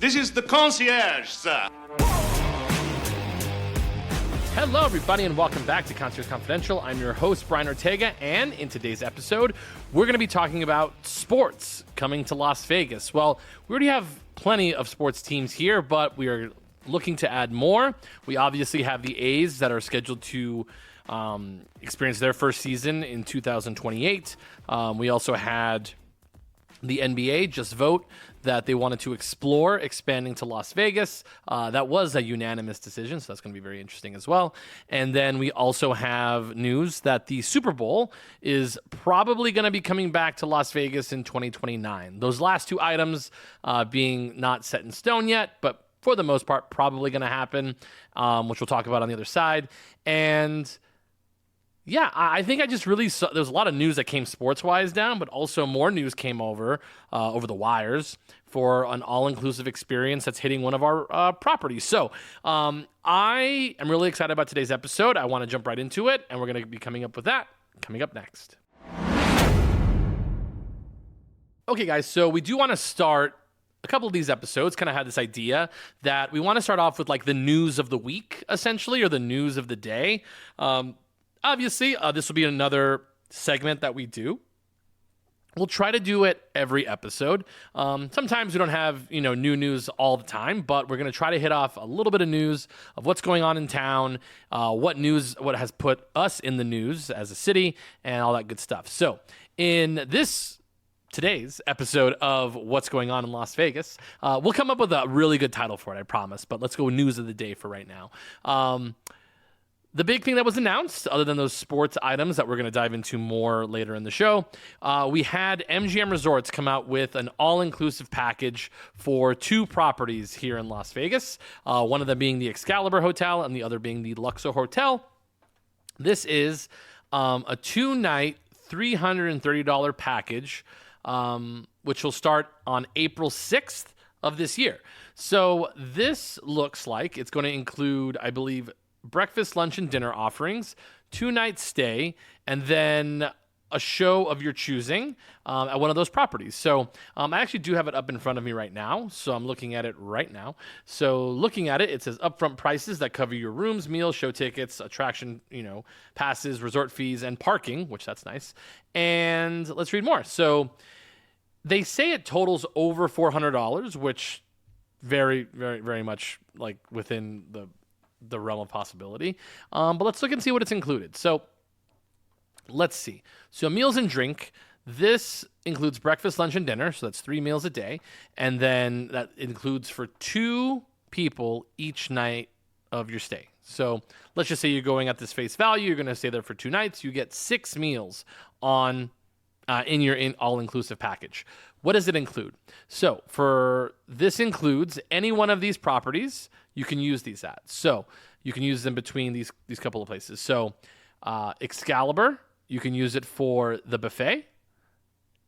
This is the concierge, sir. Hello, everybody, and welcome back to Concierge Confidential. I'm your host, Brian Ortega, and in today's episode, we're going to be talking about sports coming to Las Vegas. Well, we already have plenty of sports teams here, but we are looking to add more. We obviously have the A's that are scheduled to experience their first season in 2028. We also had the NBA just vote that they wanted to explore expanding to Las Vegas. That was a unanimous decision, so that's going to be very interesting as well. And then we also have news that the Super Bowl is probably going to be coming back to Las Vegas in 2029. Those last two items being not set in stone yet, but for the most part, probably going to happen, which we'll talk about on the other side. And yeah, I think I just really saw there was a lot of news that came sports-wise down, but also more news came over the wires for an all-inclusive experience that's hitting one of our properties. So I am really excited about today's episode. I want to jump right into it, and we're going to be coming up with that coming up next. Okay, guys, so we do want to start a couple of these episodes. Kind of had this idea that we want to start off with like the news of the week, essentially, or the news of the day. Obviously, this will be another segment that we do. We'll try to do it every episode. Sometimes we don't have, new news all the time, but we're going to try to hit off a little bit of news of what's going on in town, what has put us in the news as a city, and all that good stuff. So in today's episode of What's Going On in Las Vegas, we'll come up with a really good title for it, I promise, but let's go news of the day for right now. The big thing that was announced, other than those sports items that we're going to dive into more later in the show, we had MGM Resorts come out with an all-inclusive package for two properties here in Las Vegas, one of them being the Excalibur Hotel and the other being the Luxor Hotel. This is a two-night, $330 package, which will start on April 6th of this year. So this looks like it's going to include, I believe, breakfast, lunch, and dinner offerings, 2-night stay, and then a show of your choosing at one of those properties. So I actually do have it up in front of me right now, so I'm looking at it right now. So looking at it, it says upfront prices that cover your rooms, meals, show tickets, attraction, passes, resort fees, and parking, which that's nice. And let's read more. So they say it totals over $400, which very, very, very much like within the realm of possibility. But let's look and see what it's included. So let's see. So meals and drink, this includes breakfast, lunch, and dinner. So that's 3 meals a day. And then that includes for 2 people each night of your stay. So let's just say you're going at this face value. You're going to stay there for 2 nights. You get 6 meals in your all-inclusive package. What does it include? So this includes any one of these properties you can use these at. So you can use them between these couple of places. So Excalibur, you can use it for the buffet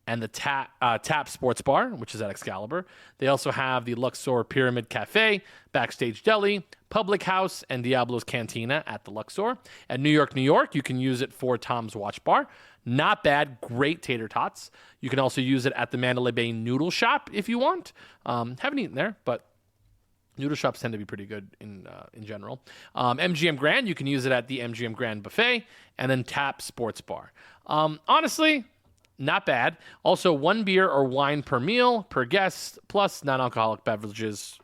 and the Tap Sports Bar, which is at Excalibur. They also have the Luxor Pyramid Cafe, Backstage Deli, Public House, and Diablo's Cantina at the Luxor. At New York, you can use it for Tom's Watch Bar. Not bad, great tater tots. You can also use it at the Mandalay Bay Noodle Shop if you want. Haven't eaten there, but noodle shops tend to be pretty good in general. MGM Grand, you can use it at the MGM Grand Buffet, and then Tap Sports Bar. Honestly, not bad. Also, 1 beer or wine per meal per guest, plus non-alcoholic beverages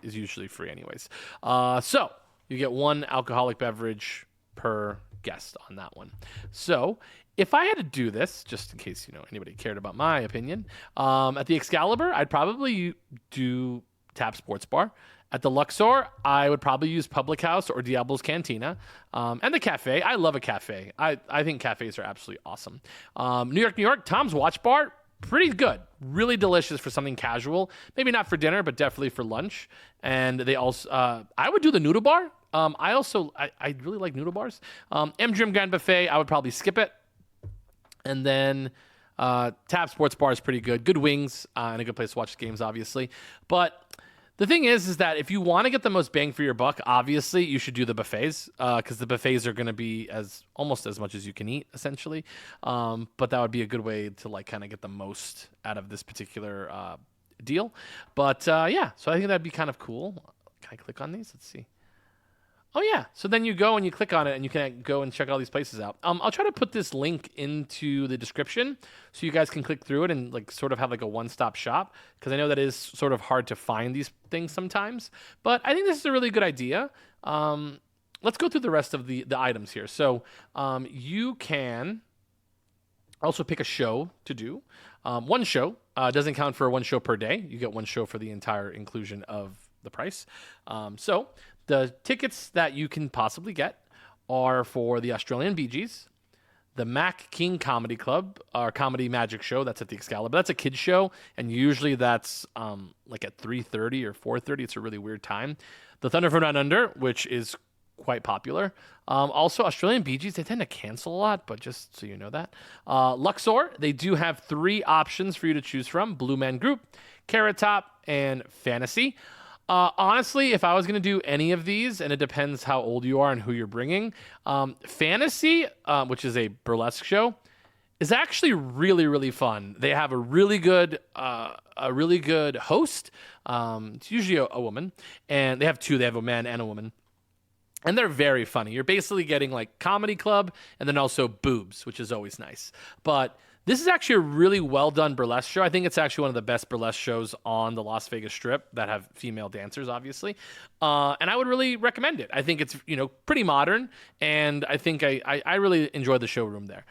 is usually free anyways. So you get 1 alcoholic beverage per guest on that one. So if I had to do this, just in case anybody cared about my opinion, at the Excalibur, I'd probably do Tap Sports Bar. At the Luxor, I would probably use Public House or Diablo's Cantina. And the cafe, I love a cafe. I think cafes are absolutely awesome. New York, Tom's Watch Bar, pretty good. Really delicious for something casual. Maybe not for dinner, but definitely for lunch. And they also, I would do the noodle bar. I really like noodle bars. MGM Grand Buffet, I would probably skip it. And then Tap Sports Bar is pretty good. Good wings and a good place to watch games, obviously. But the thing is that if you want to get the most bang for your buck, obviously you should do the buffets because the buffets are going to be almost as much as you can eat, essentially. But that would be a good way to kind of get the most out of this particular deal. But yeah, so I think that'd be kind of cool. Can I click on these? Let's see. Oh yeah, so then you go and you click on it and you can go and check all these places out. I'll try to put this link into the description so you guys can click through it and like sort of have like a one-stop shop, because I know that is sort of hard to find these things sometimes. But I think this is a really good idea. Let's go through the rest of the items here. So you can also pick a show to do. One show doesn't count for one show per day. You get one show for the entire inclusion of the price. So the tickets that you can possibly get are for the Australian Bee Gees, the Mac King Comedy Club, our comedy magic show. That's at the Excalibur. That's a kid's show, and usually that's like at 3:30 or 4:30. It's a really weird time. The Thunder from Down Under, which is quite popular. Also, Australian Bee Gees, they tend to cancel a lot, but just so you know that. Luxor, they do have 3 options for you to choose from: Blue Man Group, Carrot Top, and Fantasy. Honestly, if I was going to do any of these, and it depends how old you are and who you're bringing, Fantasy, which is a burlesque show, is actually really, really fun. They have a really good host. It's usually a woman, and they have 2. They have a man and a woman. And they're very funny. You're basically getting like comedy club and then also boobs, which is always nice. But this is actually a really well done burlesque show. I think it's actually one of the best burlesque shows on the Las Vegas Strip that have female dancers, obviously. And I would really recommend it. I think it's, pretty modern, and I think I really enjoy the showroom there.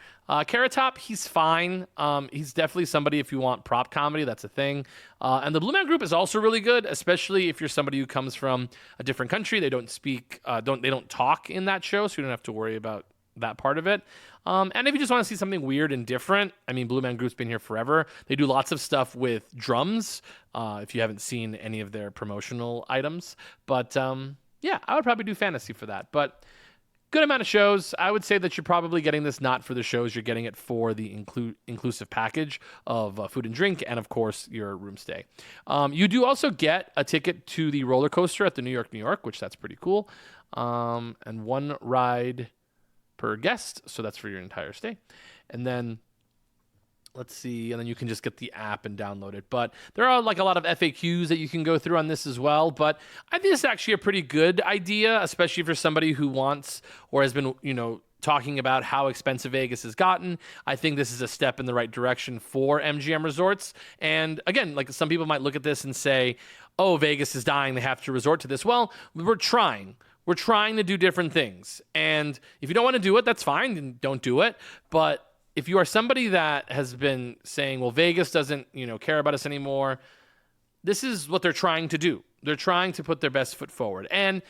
Carrot Top, he's fine. He's definitely somebody if you want prop comedy, that's a thing. And the Blue Man Group is also really good, especially if you're somebody who comes from a different country. They don't speak, they don't talk in that show, so you don't have to worry about that part of it. And if you just want to see something weird and different, I mean, Blue Man Group's been here forever. They do lots of stuff with drums, if you haven't seen any of their promotional items. But yeah, I would probably do Fantasy for that. But good amount of shows. I would say that you're probably getting this not for the shows. You're getting it for the inclusive package of food and drink and, of course, your room stay. You do also get a ticket to the roller coaster at the New York, which that's pretty cool. And 1 ride per guest, so that's for your entire stay. And then let's see, and then you can just get the app and download it. But there are like a lot of FAQs that you can go through on this as well. But I think it's actually a pretty good idea, especially for somebody who wants or has been, talking about how expensive Vegas has gotten. I think this is a step in the right direction for MGM Resorts. And again, like some people might look at this and say, oh, Vegas is dying, they have to resort to this. Well, we're trying. We're trying to do different things. And if you don't want to do it, that's fine. Then don't do it. But if you are somebody that has been saying, well, Vegas doesn't, care about us anymore, this is what they're trying to do. They're trying to put their best foot forward. And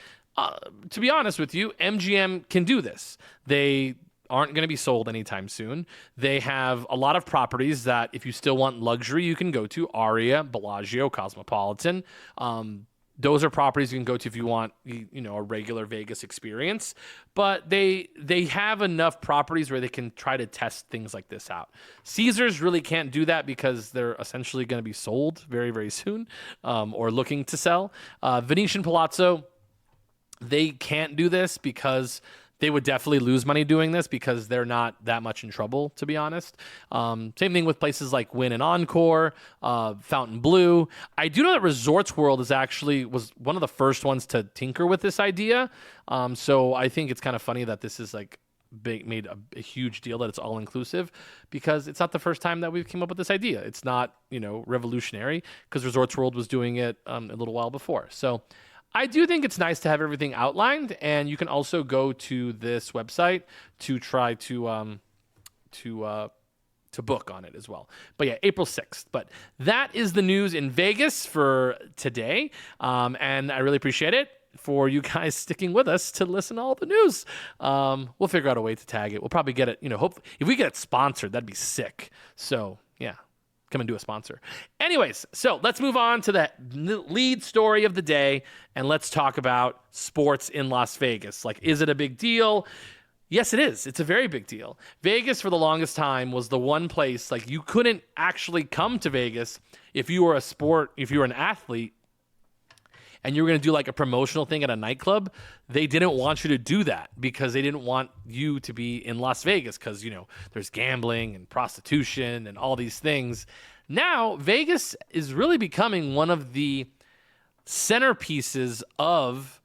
to be honest with you, MGM can do this. They aren't going to be sold anytime soon. They have a lot of properties that if you still want luxury, you can go to: Aria, Bellagio, Cosmopolitan. Those are properties you can go to if you want, a regular Vegas experience. But they have enough properties where they can try to test things like this out. Caesars really can't do that because they're essentially going to be sold very, very soon, or looking to sell. Venetian Palazzo, they can't do this because they would definitely lose money doing this because they're not that much in trouble, to be honest. Same thing with places like Wynn and Encore, Fontainebleau. I do know that Resorts World was one of the first ones to tinker with this idea. So I think it's kind of funny that this is like made a huge deal that it's all inclusive, because it's not the first time that we've come up with this idea. It's not, revolutionary, because Resorts World was doing it a little while before. So I do think it's nice to have everything outlined, and you can also go to this website to try to book on it as well. But yeah, April 6th. But that is the news in Vegas for today, and I really appreciate it for you guys sticking with us to listen to all the news. We'll figure out a way to tag it. We'll probably get it, hope if we get it sponsored, that'd be sick. So yeah, come and do a sponsor. Anyways, so let's move on to the lead story of the day, and let's talk about sports in Las Vegas. Like, is it a big deal? Yes, it is. It's a very big deal. Vegas, for the longest time, was the one place, like, you couldn't actually come to Vegas if you were an athlete, and you were going to do like a promotional thing at a nightclub. They didn't want you to do that because they didn't want you to be in Las Vegas because, there's gambling and prostitution and all these things. Now, Vegas is really becoming one of the centerpieces of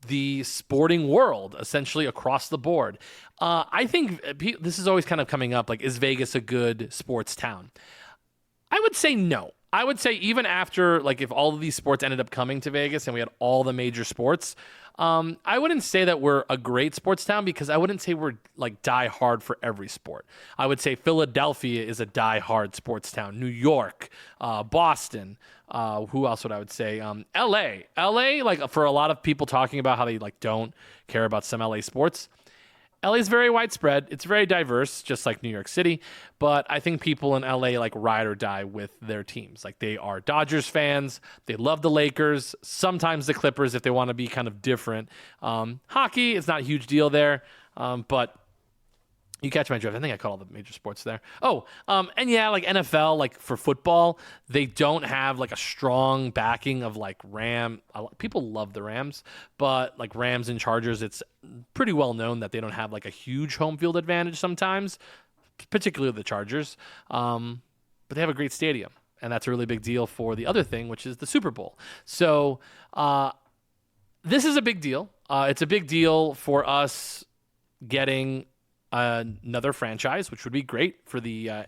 the sporting world, essentially across the board. I think this is always kind of coming up, like, is Vegas a good sports town? I would say no. I would say even after, like, if all of these sports ended up coming to Vegas and we had all the major sports, I wouldn't say that we're a great sports town because I wouldn't say we're like die hard for every sport. I would say Philadelphia is a die hard sports town. New York, Boston. Who else would I would say? LA, like for a lot of people talking about how they like don't care about some LA sports. LA is very widespread. It's very diverse, just like New York City. But I think people in LA like ride or die with their teams. Like they are Dodgers fans. They love the Lakers, sometimes the Clippers if they want to be kind of different. Hockey, it's not a huge deal there. But you catch my drift. I think I caught all the major sports there. And yeah, like NFL, like for football, they don't have like a strong backing of like people love the Rams, but like Rams and Chargers, it's pretty well known that they don't have like a huge home field advantage sometimes, particularly the Chargers. But they have a great stadium, and that's a really big deal for the other thing, which is the Super Bowl. So this is a big deal. It's a big deal for us getting another franchise, which would be great for the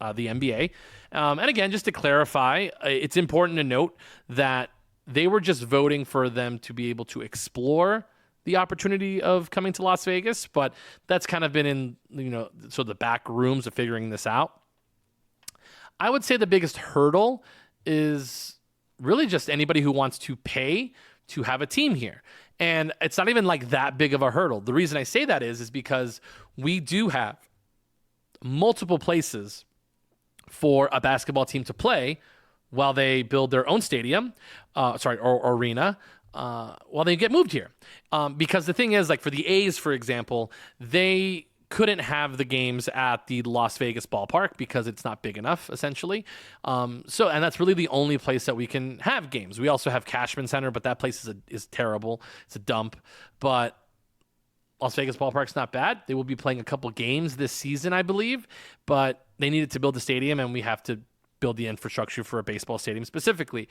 NBA. And again, just to clarify, it's important to note that they were just voting for them to be able to explore the opportunity of coming to Las Vegas, but that's kind of been in, so the back rooms of figuring this out. I would say the biggest hurdle is really just anybody who wants to pay to have a team here. And it's not even like that big of a hurdle. The reason I say that is because we do have multiple places for a basketball team to play while they build their own stadium, or arena, while they get moved here. Because the thing is, like for the A's, for example, they couldn't have the games at the Las Vegas ballpark because it's not big enough, essentially. And that's really the only place that we can have games. We also have Cashman Center, but that place is terrible. It's a dump. But Las Vegas ballpark's not bad. They will be playing a couple games this season, I believe, but they needed to build a stadium, and we have to build the infrastructure for a baseball stadium specifically.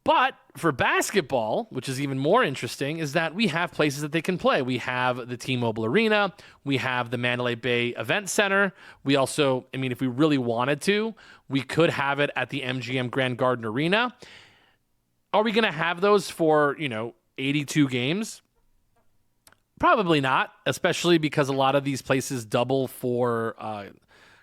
But for basketball, which is even more interesting, is that we have places that they can play. We have the T-Mobile Arena. We have the Mandalay Bay Event Center. We also, if we really wanted to, we could have it at the MGM Grand Garden Arena. Are we going to have those for, 82 games? Probably not, especially because a lot of these places double for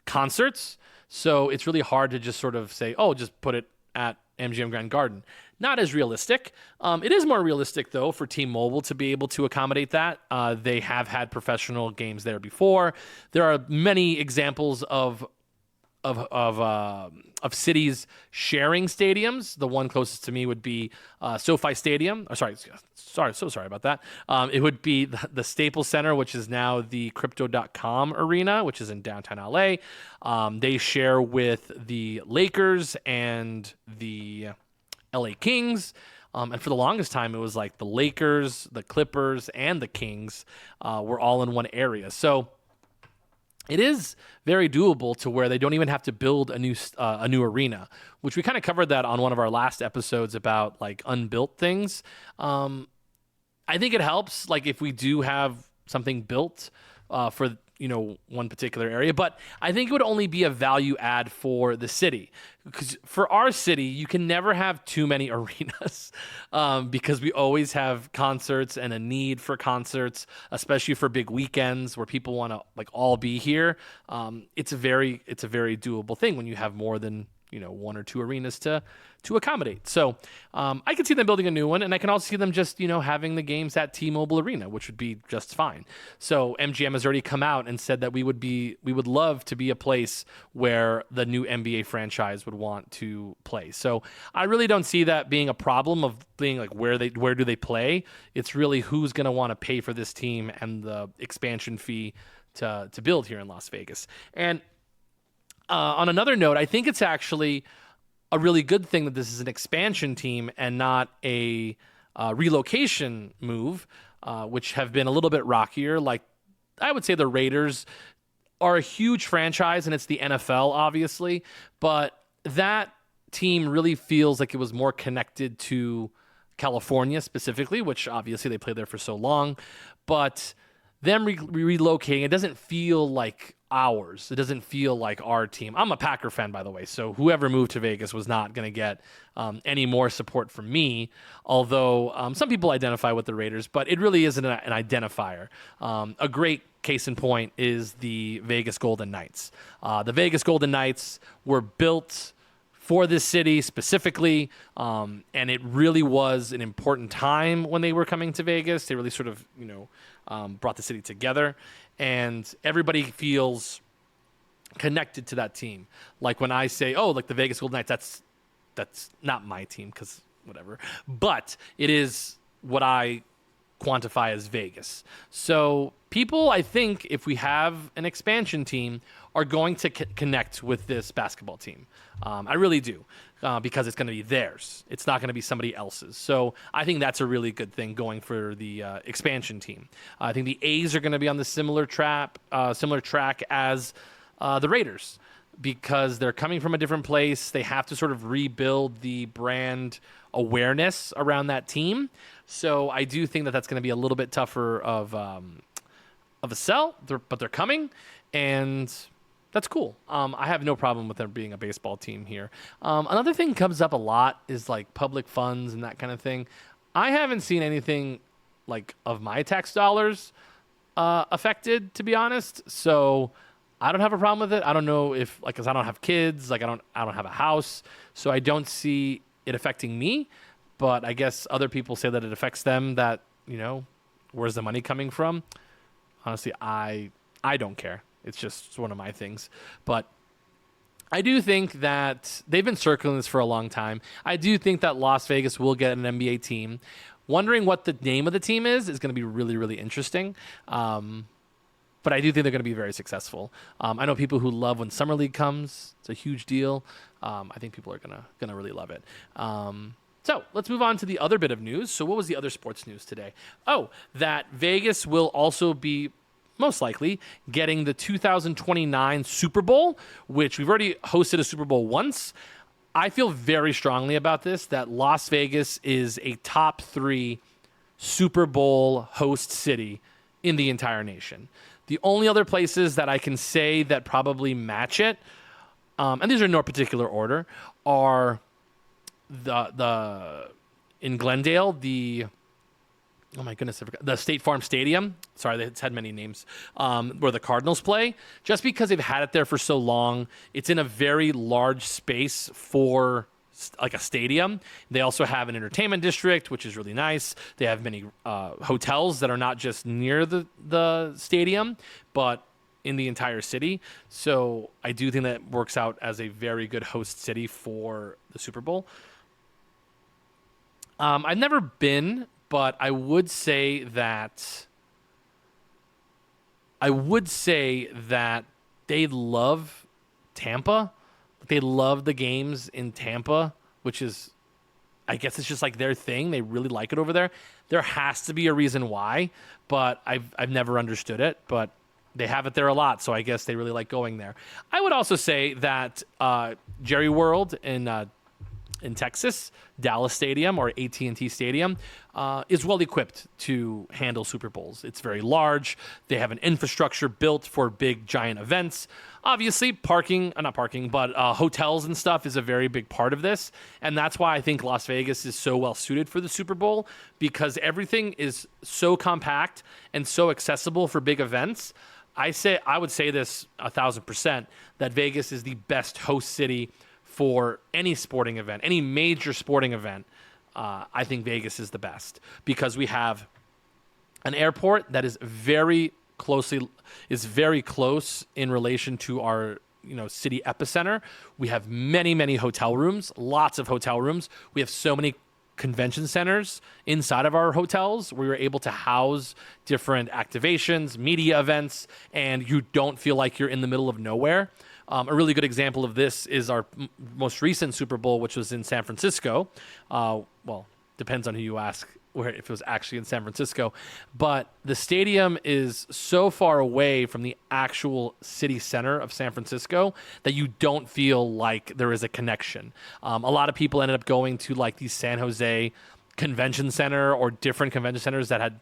concerts. So it's really hard to just sort of say, just put it at MGM Grand Garden. Not as realistic. It is more realistic, though, for T-Mobile to be able to accommodate that. They have had professional games there before. There are many examples of cities sharing stadiums. The one closest to me would be SoFi Stadium. So sorry about that. It would be the Staples Center, which is now the Crypto.com Arena, which is in downtown LA. They share with the Lakers and the LA Kings. And for the longest time, it was like the Lakers, the Clippers, and the Kings were all in one area. So it is very doable to where they don't even have to build a new arena, which we kind of covered that on one of our last episodes about like unbuilt things. I think it helps, like if we do have something built for one particular area, but I think it would only be a value add for the city, because for our city you can never have too many arenas because we always have concerts and a need for concerts, especially for big weekends where people want to like all be here. It's a very doable thing when you have more than one or two arenas to accommodate. So I can see them building a new one, and I can also see them just having the games at T-Mobile Arena, which would be just fine. So MGM has already come out and said that we would love to be a place where the new NBA franchise would want to play. So I really don't see that being a problem of being like where do they play. It's really who's going to want to pay for this team and the expansion fee to build here in Las Vegas. And on another note, I think it's actually a really good thing that this is an expansion team and not a relocation move, which have been a little bit rockier. Like I would say the Raiders are a huge franchise, and it's the NFL, obviously, but that team really feels like it was more connected to California specifically, which obviously they played there for so long. But them relocating, it doesn't feel like ours. It doesn't feel like our team. I'm a Packer fan, by the way, so whoever moved to Vegas was not going to get any more support from me, although some people identify with the Raiders, but it really isn't an identifier. A great case in point is the Vegas Golden Knights. The Vegas Golden Knights were built for this city specifically, and it really was an important time when they were coming to Vegas. They really sort of, brought the city together, and everybody feels connected to that team. Like when I say, oh, like the Vegas Golden Knights, that's not my team because whatever, but it is what I quantify as Vegas. So people, I think, if we have an expansion team, are going to connect with this basketball team. I really do, because it's going to be theirs. It's not going to be somebody else's. So I think that's a really good thing going for the expansion team. I think the A's are going to be on the similar track as the Raiders, because they're coming from a different place. They have to sort of rebuild the brand awareness around that team. So I do think that that's going to be a little bit tougher of a sell, but they're coming, and that's cool. I have no problem with there being a baseball team here. Another thing comes up a lot is like public funds and that kind of thing. I haven't seen anything like of my tax dollars affected, to be honest. So I don't have a problem with it. I don't know if, like, cause I don't have kids, like I don't have a house, so I don't see it affecting me. But I guess other people say that it affects them. That, where's the money coming from? Honestly, I don't care. It's just one of my things. But I do think that they've been circling this for a long time. I do think that Las Vegas will get an NBA team. Wondering what the name of the team is going to be really, really interesting. But I do think they're going to be very successful. I know people who love when Summer League comes. It's a huge deal. I think people are gonna really love it. So let's move on to the other bit of news. So what was the other sports news today? Oh, that Vegas will also be most likely getting the 2029 Super Bowl, which we've already hosted a Super Bowl once. I feel very strongly about this, that Las Vegas is a top 3 Super Bowl host city in the entire nation. The only other places that I can say that probably match it, and these are in no particular order, are the in Glendale, oh my goodness, I forgot, the State Farm Stadium. Sorry, it's had many names, where the Cardinals play. Just because they've had it there for so long, it's in a very large space for like a stadium. They also have an entertainment district, which is really nice. They have many hotels that are not just near the stadium, but in the entire city. So I do think that works out as a very good host city for the Super Bowl. I've never been, but I would say that they love Tampa. They love the games in Tampa, which is, I guess it's just like their thing. They really like it over there. There has to be a reason why, but I've never understood it. But they have it there a lot, so I guess they really like going there. I would also say that Jerry World in Texas, Dallas Stadium or AT&T Stadium, is well equipped to handle Super Bowls. It's very large. They have an infrastructure built for big, giant events. Obviously, hotels and stuff is a very big part of this. And that's why I think Las Vegas is so well suited for the Super Bowl, because everything is so compact and so accessible for big events. I would say this 1,000%, that Vegas is the best host city for any sporting event, any major sporting event. I think Vegas is the best, because we have an airport that is very close in relation to our city epicenter. We have many hotel rooms, lots of hotel rooms. We have so many convention centers inside of our hotels. We were able to house different activations, media events, and you don't feel like you're in the middle of nowhere. A really good example of this is our most recent Super Bowl, which was in San Francisco. Well, depends on who you ask where if it was actually in San Francisco, but the stadium is so far away from the actual city center of San Francisco that you don't feel like there is a connection. A lot of people ended up going to like the San Jose Convention Center or different convention centers that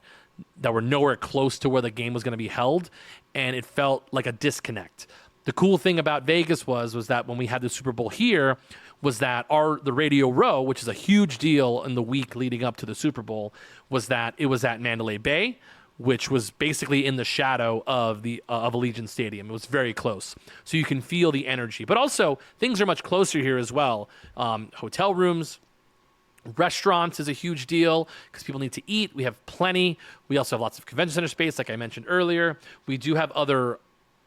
were nowhere close to where the game was going to be held, and it felt like a disconnect. The cool thing about Vegas was that when we had the Super Bowl here, was that the Radio Row, which is a huge deal in the week leading up to the Super Bowl, was that it was at Mandalay Bay, which was basically in the shadow of Allegiant Stadium. It was very close, so you can feel the energy. But also, things are much closer here as well. Hotel rooms, restaurants is a huge deal because people need to eat. We have plenty. We also have lots of convention center space, like I mentioned earlier. We do have other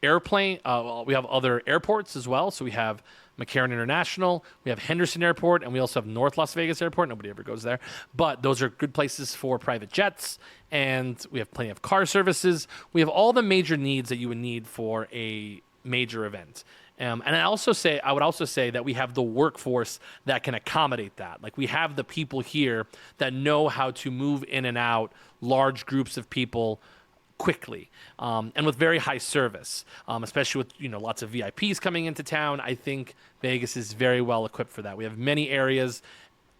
we have other airports as well. So we have McCarran International, we have Henderson Airport, and we also have North Las Vegas Airport. Nobody ever goes there, but those are good places for private jets, and we have plenty of car services. We have all the major needs that you would need for a major event. And I would also say that we have the workforce that can accommodate that. Like, we have the people here that know how to move in and out large groups of people quickly, and with very high service, especially with lots of VIPs coming into town. I think Vegas is very well equipped for that. We have many areas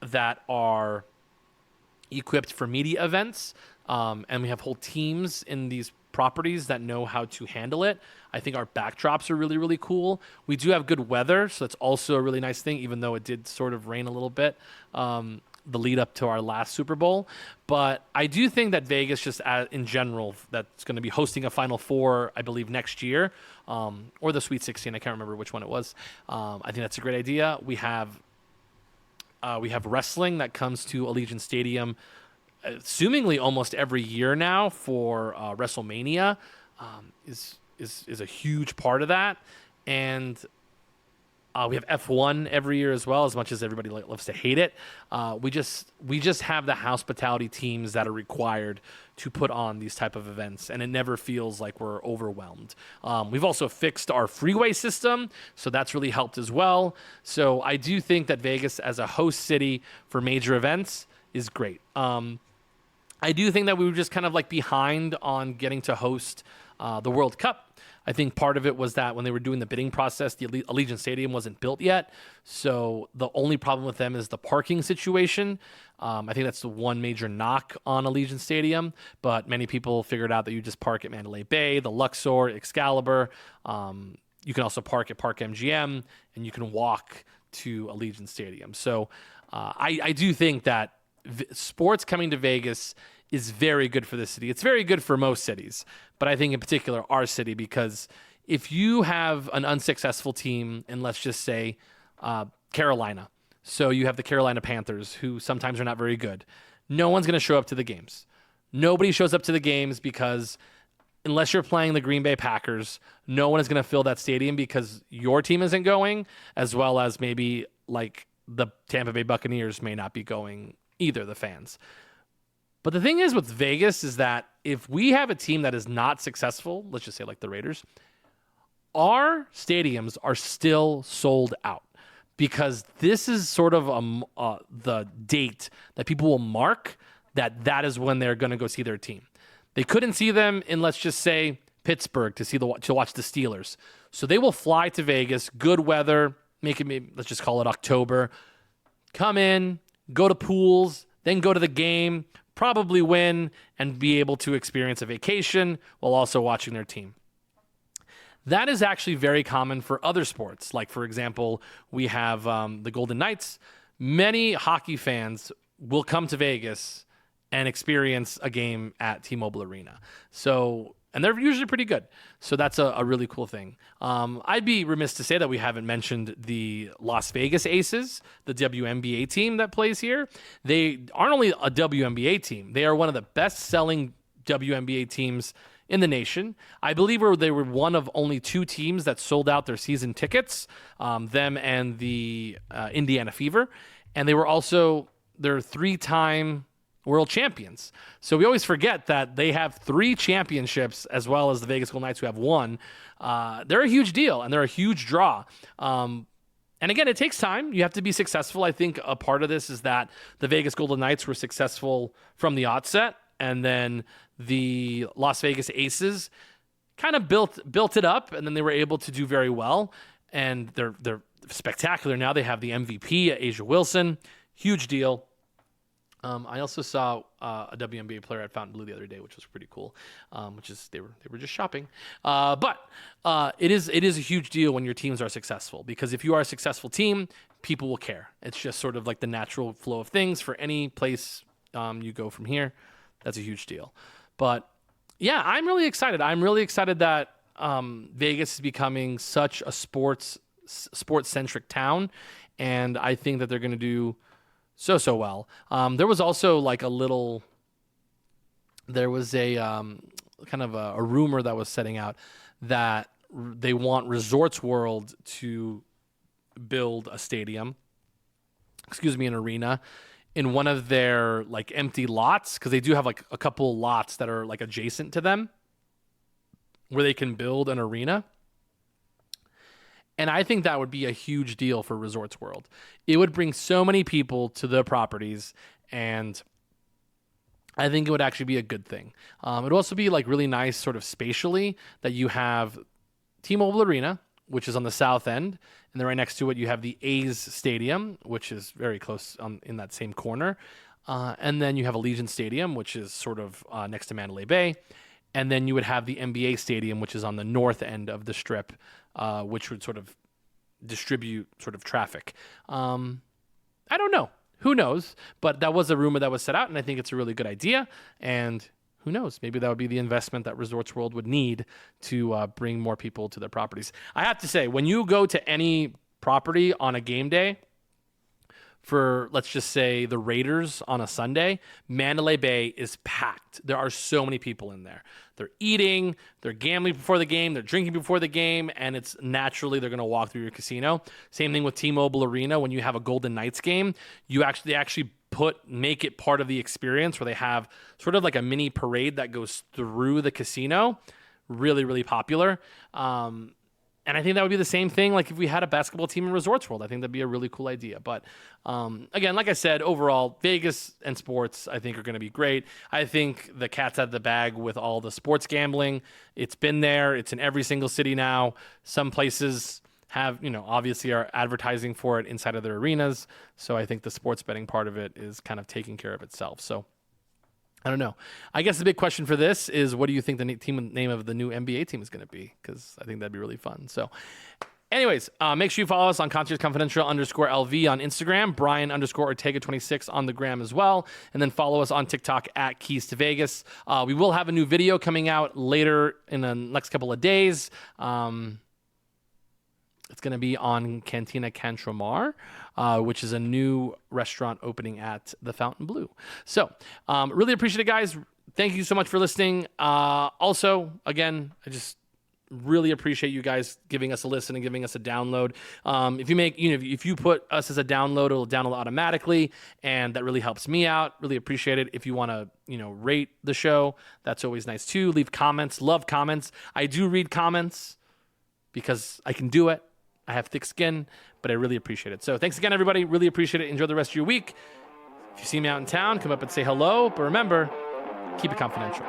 that are equipped for media events, and we have whole teams in these properties that know how to handle it. I think our backdrops are really, really cool. We do have good weather, so that's also a really nice thing, even though it did sort of rain a little bit the lead up to our last Super Bowl. But I do think that Vegas, just in general, that's going to be hosting a Final Four, I believe, next year, or the Sweet 16. I can't remember which one it was. I think that's a great idea. We have wrestling that comes to Allegiant Stadium, assumingly almost every year now for WrestleMania, is a huge part of that. And we have F1 every year as well, as much as everybody loves to hate it. We just have the hospitality teams that are required to put on these type of events, and it never feels like we're overwhelmed. We've also fixed our freeway system, so that's really helped as well. So I do think that Vegas as a host city for major events is great. I do think that we were just kind of like behind on getting to host the World Cup. I think part of it was that when they were doing the bidding process, the Allegiant Stadium wasn't built yet. So the only problem with them is the parking situation. I think that's the one major knock on Allegiant Stadium. But many people figured out that you just park at Mandalay Bay, the Luxor, Excalibur. You can also park at Park MGM, and you can walk to Allegiant Stadium. So I do think that sports coming to Vegas is very good for the city. It's very good for most cities, but I think in particular our city, because if you have an unsuccessful team, and let's just say Carolina, so you have the Carolina Panthers, who sometimes are not very good, no one's going to show up to the games. Nobody shows up to the games because unless you're playing the Green Bay Packers, no one is going to fill that stadium because your team isn't going, as well as maybe like the Tampa Bay Buccaneers may not be going either, the fans. But the thing is with Vegas is that if we have a team that is not successful, let's just say like the Raiders, our stadiums are still sold out, because this is sort of the date that people will mark that is when they're going to go see their team. They couldn't see them in, let's just say, Pittsburgh to watch the Steelers. So they will fly to Vegas, good weather, let's just call it October, come in, go to pools, then go to the game, probably win, and be able to experience a vacation while also watching their team. That is actually very common for other sports. Like, for example, we have the Golden Knights. Many hockey fans will come to Vegas and experience a game at T-Mobile Arena. And they're usually pretty good. So that's a really cool thing. I'd be remiss to say that we haven't mentioned the Las Vegas Aces, the WNBA team that plays here. They aren't only a WNBA team, they are one of the best-selling WNBA teams in the nation. I believe they were one of only two teams that sold out their season tickets, them and the Indiana Fever. And they were also their 3-time world champions. So we always forget that they have 3 championships, as well as the Vegas Golden Knights, who have 1. They're a huge deal, and they're a huge draw. And And again, it takes time. You have to be successful. I think a part of this is that the Vegas Golden Knights were successful from the outset, and then the Las Vegas Aces kind of built it up, and then they were able to do very well. And they're spectacular now. They have the MVP, Asia Wilson, huge deal. I also saw a WNBA player at Fontainebleau the other day, which was pretty cool. Which is they were just shopping, but it is a huge deal when your teams are successful, because if you are a successful team, people will care. It's just sort of like the natural flow of things for any place you go from here. That's a huge deal. But yeah, I'm really excited. I'm really excited that Vegas is becoming such a sports centric town, and I think that they're going to do so well. There was also like there was a kind of a rumor that was setting out that they want Resorts World to build a stadium, an arena in one of their like empty lots, because they do have like a couple lots that are like adjacent to them where they can build an arena. And I think that would be a huge deal for Resorts World. It would bring so many people to the properties, and I think it would actually be a good thing. It would also be like really nice sort of spatially that you have T-Mobile Arena, which is on the south end, and then right next to it you have the A's Stadium, which is very close in that same corner. And then you have Allegiant Stadium, which is sort of next to Mandalay Bay. And then you would have the NBA Stadium, which is on the north end of the strip, which would sort of distribute sort of traffic. I don't know. Who knows? But that was a rumor that was set out, and I think it's a really good idea. And who knows? Maybe that would be the investment that Resorts World would need to bring more people to their properties. I have to say, when you go to any property on a game day, for, let's just say, the Raiders on a Sunday, Mandalay Bay is packed. There are so many people in there. They're eating, they're gambling before the game, they're drinking before the game, and it's naturally they're going to walk through your casino. Same thing with T-Mobile Arena. When you have a Golden Knights game, they actually make it part of the experience where they have sort of like a mini parade that goes through the casino. Really, really popular. And I think that would be the same thing like if we had a basketball team in Resorts World. I think that'd be a really cool idea. But again, like I said, overall, Vegas and sports, I think, are going to be great. I think the cat's out of the bag with all the sports gambling. It's been there. It's in every single city now. Some places have, obviously are advertising for it inside of their arenas. So I think the sports betting part of it is kind of taking care of itself. So I don't know. I guess the big question for this is, what do you think the name of the new NBA team is going to be? Because I think that'd be really fun. So anyways, make sure you follow us on conciergeconfidential_LV on Instagram, Brian_Ortega26 on the gram as well. And then follow us on TikTok at Keys to Vegas. We will have a new video coming out later in the next couple of days. It's going to be on Cantina Cantromar, which is a new restaurant opening at the Fontainebleau. So really appreciate it, guys. Thank you so much for listening. Also, again, I just really appreciate you guys giving us a listen and giving us a download. If you put us as a download, it'll download automatically, and that really helps me out. Really appreciate it. If you want to, rate the show, that's always nice too. Leave comments. Love comments. I do read comments because I can do it. I have thick skin, but I really appreciate it. So thanks again, everybody. Really appreciate it. Enjoy the rest of your week. If you see me out in town, come up and say hello. But remember, keep it confidential.